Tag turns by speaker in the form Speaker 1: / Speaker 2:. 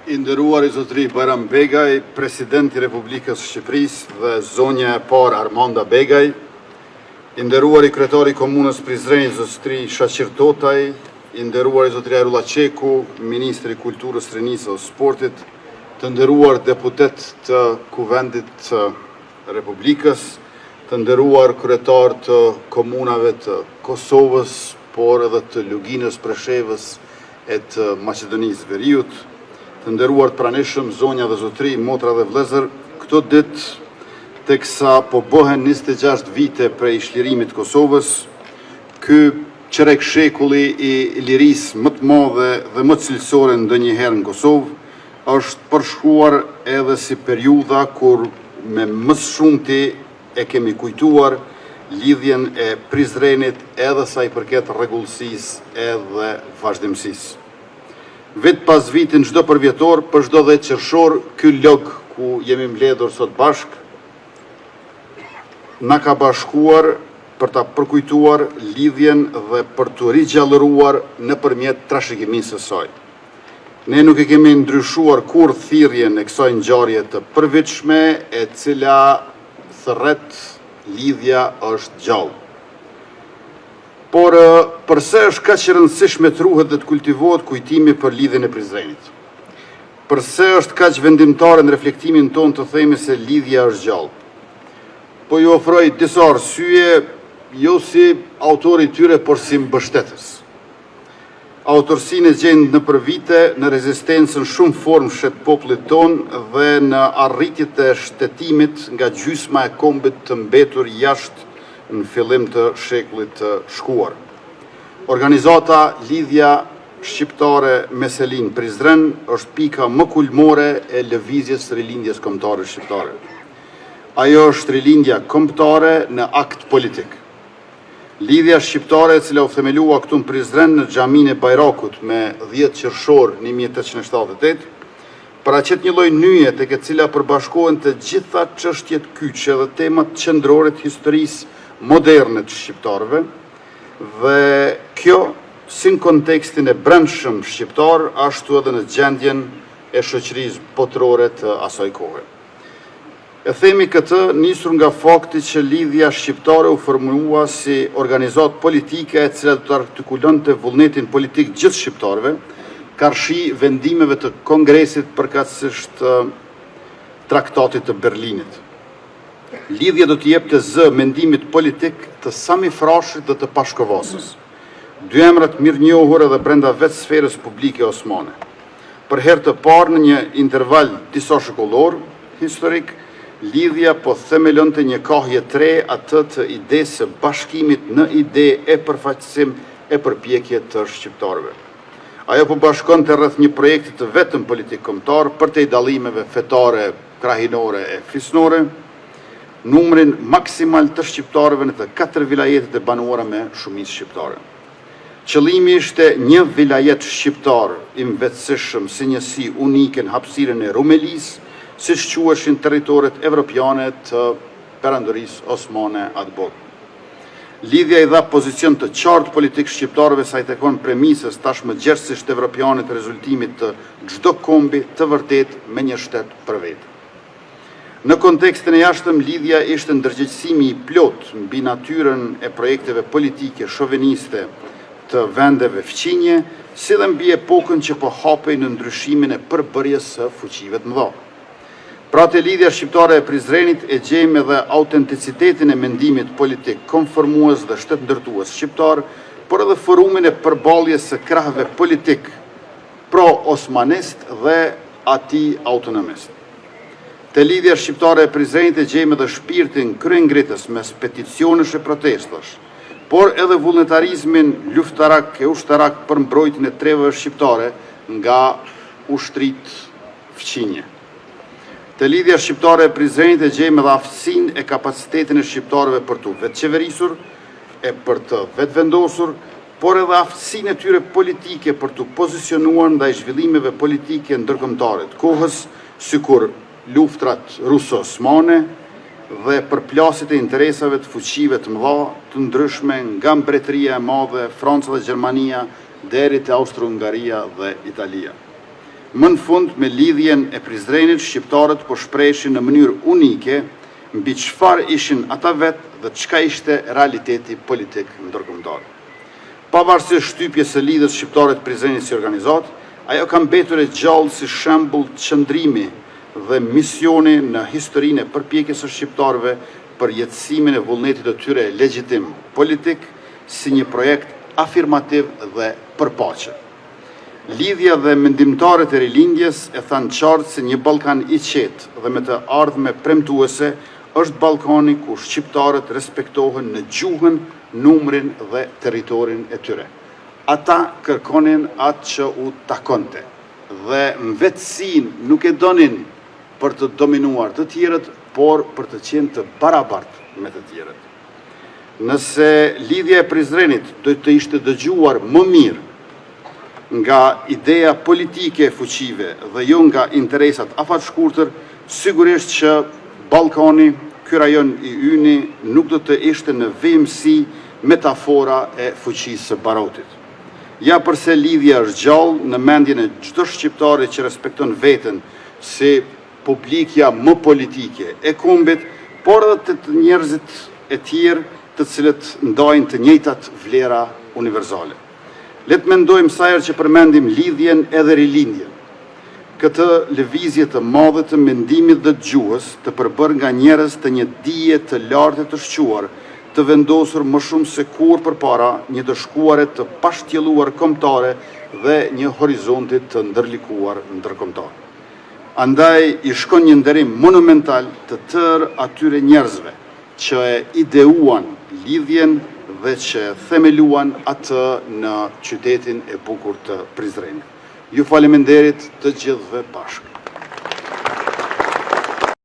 Speaker 1: I nderuar i zotëri Bajram Begaj, Presidenti i Republikës Shqipërisë dhe zonja e parë Armanda Begaj, i nderuar i kryetari i Komunës Prizreni zotëri Shaqir Totaj, i nderuar i zotëri Ajrullah Qeku, Ministri i Kulturës, Rinisë dhe Sportit, të nderuar deputet të Kuvendit të Republikës, të nderuar kryetar të komunave të Kosovës, por edhe të Luginës, Preshevës e të Maqedonisë Veriut, të nderuar të pranishëm, zonja dhe zotëri, motra dhe vëllezër, këto ditë teksa po bëhen 26 vite prej çlirimit të Kosovës, ky qerek shekulli i lirisë më të madhe dhe më cilësore ndonjëherë në Kosovë, është përshkruar edhe si periudha kur me më shumti e kemi kujtuar lidhjen e Prizrenit edhe sa i përket rregullsisë edhe vazhdimësisë. Vit pas vitin çdo përvjetor, për çdo 10 qershor, ky log ku jemi mbledhur sot bashk, na ka bashkuar për ta përkujtuar lidhjen dhe për të rigjallëruar nëpërmjet trashëgimisë së saj. Ne nuk e kemi ndryshuar kur thirrjen e kësaj ngjarje të përvitshme, e cila thërret lidhja është gjallë. Por përse është kaq e rëndësishme të ruhet dhe të kultivohet kujtimi për lidhjen e Prizrenit? Përse është kaq vendimtare në reflektimin tonë të themi se lidhja është gjallë? Po ju ofroj disa arsye, jo si autori i tyre, por si mbështetës. Autorsinë e gjendë nëpër vite në rezistencën shumë formë shet popullit tonë dhe në arritjet e shtetimit nga gjysma e kombit të mbetur jashtë në fillim të shekullit të shkuar. Organizata Lidhja Shqiptare Meselin Prizren është pika më kulmore e lëvizjes së rilindjes kombëtare shqiptare. Ajo është rilindja kombëtare në akt politik. Lidhja shqiptare, e cila u themelua këtu në Prizren në xhaminë e Bajrakut me 10 qershor 1878, paraqet një lloj nyje tek e cila përbashkohen të gjitha çështjet kyçe dhe temat qendrore të historisë moderne të shqiptarëve, dhe kjo si në kontekstin e brendshëm shqiptar, ashtu edhe në gjendjen e shoqërisë botërore të asaj kohe. E themi këtë nisur nga fakti që lidhja shqiptare u formua si organizatë politike e cila do të artikulonte vullnetin politik gjithë shqiptarëve, karshi vendimeve të Kongresit përkatësisht Traktatit të Berlinit. Lidhja do të jepte zë mendimit politik të samifrashit dhe të pashkovasës, dy emrat mirënjohur edhe brenda vetë sferës publike osmane. Për herë të parë në një interval disa shekullor historik, lidhja po themelonte një kahje tre atë të idesë së bashkimit në ide e përfaqësim e përpjekje të shqiptarëve. Ajo po bashkonte rreth një projekti të vetëm politik kombëtar përtej dallimeve fetare, krahinore e fisnore, numrin maksimal të shqiptarëve në të 4 vilajetet e banuara me shumicë shqiptare. Qëllimi ishte një vilajet shqiptar i mbetësishëm si njësi unike në hapësirën e Rumelisë, si quheshin territoret evropiane të perandorisë osmane atë botë. Lidhja i dha pozicion të qartë politik shqiptarëve sa i takon premisës tashmë gjerësisht evropiane të rezultimit të çdo kombi të vërtet me një shtet për vetë. Në kontekstin e jashtëm, lidhja ishte ndërgjegjësimi i plot mbi natyrën e projekteve politike shoveniste të vendeve fqinje, si dhe mbi epokën që po hapej në ndryshimin e përbërjes së fuqive të mëdha. Pra te lidhja shqiptare e Prizrenit e gjejmë edhe autenticitetin e mendimit politik konformues dhe shtetëndërtues shqiptar, por edhe forumin e përballjes së krahëve politik pro-osmanist dhe atij autonomist. Te lidhja shqiptare e Prizrenit e gjejmë edhe shpirtin kryengritës mes peticionesh e protestash, por edhe vullnetarizmin luftarak e ushtarak për mbrojtjen e trevave shqiptare nga ushtrit fqinje. Te lidhja shqiptare e Prizrenit e gjejmë edhe aftësinë e kapacitetin e shqiptarëve për të vetëqeverisur e për të vetëvendosur, por edhe aftësinë e tyre politike për të pozicionuar ndaj zhvillimeve politike ndërkombëtare të kohës, sikur luftrat ruso-osmane dhe përplasjet e interesave të fuqive të mëdha të ndryshme nga Mbretëria e Madhe, Franca dhe Gjermania deri te Austro-Hungaria dhe Italia. Më në fund, me lidhjen e Prizrenit, shqiptarët po shpreshin në mënyrë unike mbi çfarë ishin ata vetë dhe çka ishte realiteti politik ndërkombëtar. Pavarësisht shtypjes së lidhjes shqiptare të Prizrenit si organizat, ajo ka mbetur e gjallë si shembull qëndrimi dhe misioni në historinë e përpjekjes së shqiptarëve për jetësimin e vullnetit të tyre legjitim politik si një projekt afirmativ dhe për paqe. Lidhja dhe mendimtarët e rilindjes e thanë qartë se një Ballkan i qetë dhe me të ardhme premtuese është Ballkani ku shqiptarët respektohen në gjuhën, numrin dhe territorin e tyre. Ata kërkonin atë që u takonte dhe mvetësinë nuk e donin për të dominuar të tjerët, por për të qenë të barabartë me të tjerët. Nëse lidhja e Prizrenit do të ishte dëgjuar më mirë nga ideja politike e fuqive dhe jo nga interesat afatshkurtër, sigurisht që Ballkani, ky rajon i yni, nuk do të ishte në vemësi metafora e fuqisë së barotit. Ja përse lidhja është gjallë në mendjen e çdo shqiptari që respekton veten si publikja më politike e kombit, por edhe të njerëzit e tjerë të cilët ndajnë të njëjtat vlera universale. Le të mendojmë sa herë që përmendim lidhjen edhe rilindjen. Këtë lëvizje të madhe të mendimit dhe të gjuhës, të përbërë nga njerëz të një dije të lartë të shquar, të vendosur më shumë se kur përpara, një të shkuare të pashtjelluar kombëtare dhe një horizontit të ndërlikuar ndërkombëtar. Andaj i shkon një nderim monumental të tërë atyre njerëzve që e ideuan lidhjen dhe që themeluan atë në qytetin e bukur të Prizrenit. Ju faleminderit të gjithëve bashkë.